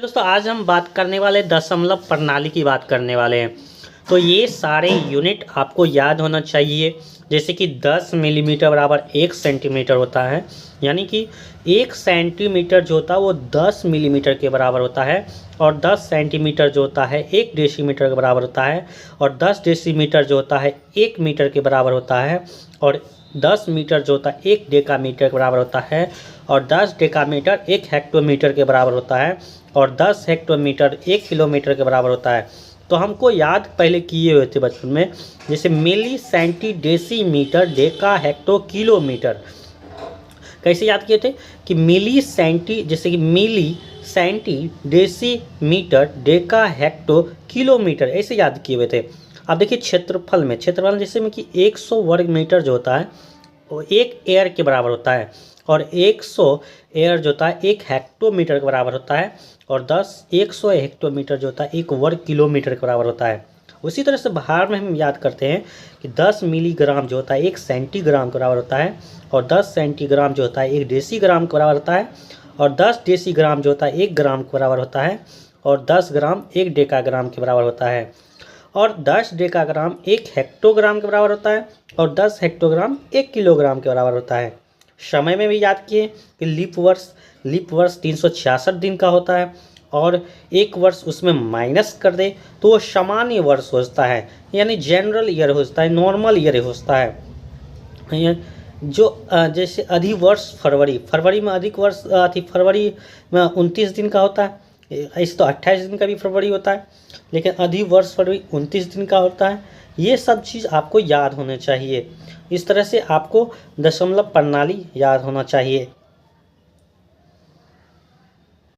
दोस्तों आज हम बात करने वाले दशमलव प्रणाली की बात करने वाले हैं। तो ये सारे यूनिट आपको याद होना चाहिए। जैसे कि 10 मिलीमीटर बराबर 1 सेंटीमीटर होता है, यानी कि 1 सेंटीमीटर जो होता है वो 10 मिलीमीटर के बराबर होता है, और 10 सेंटीमीटर जो होता है 1 डेसीमीटर के बराबर होता है, और 10 डेसीमीटर जो होता है 1 मीटर के बराबर होता है, और 10 मीटर जो होता है 1 डेकामीटर के बराबर होता है, और 10 डेकामीटर 1 हेक्टोमीटर के बराबर होता है, और 10 हेक्टोमीटर 1 किलोमीटर के बराबर होता है। तो हमको याद पहले किए हुए थे बचपन में, जैसे milli centi decimetre deca hecto kilometre. कैसे याद किए थे कि मिली सेंटी, जैसे कि milli centi decimetre deca hecto kilometre, ऐसे याद किए हुए थे। अब देखिए क्षेत्रफल जैसे में कि 100 वर्ग मीटर जो होता है वो 1 एयर के बराबर होता है, और 100 एयर जो होता है 1 हेक्टोमीटर के बराबर होता है, और 100 हेक्टोमीटर जो होता है 1 वर्ग किलोमीटर के बराबर होता है। उसी तरह से बाहर में हम याद करते हैं कि 10 मिलीग्राम जो होता है 1 सेंटीग्राम के बराबर होता है, और 10 सेंटीग्राम जो होता है 1 डेसीग्राम के बराबर होता है, और 10 डेसीग्राम जो होता है 1 ग्राम के बराबर होता है, और 10 ग्राम 1 डेकाग्राम के बराबर होता है, और 10 डेकाग्राम 1 हेक्टोग्राम के बराबर होता है, और 10 हेक्टोग्राम 1 किलोग्राम के बराबर होता है। समय में भी याद किए कि लीप वर्ष 366 दिन का होता है, और एक वर्ष उसमें माइनस कर दे तो वो सामान्य वर्ष होता है, यानी जनरल ईयर होता है, नॉर्मल ईयर होता है। जो जैसे अधिक वर्ष फरवरी में अधिक वर्ष फरवरी में 29 दिन का होता है। ऐसे तो 28 दिन का भी फरवरी होता है, लेकिन अधिक वर्ष फरवरी 29 दिन का होता है। ये सब चीज़ आपको याद होने चाहिए। इस तरह से आपको दशमलव प्रणाली याद होना चाहिए।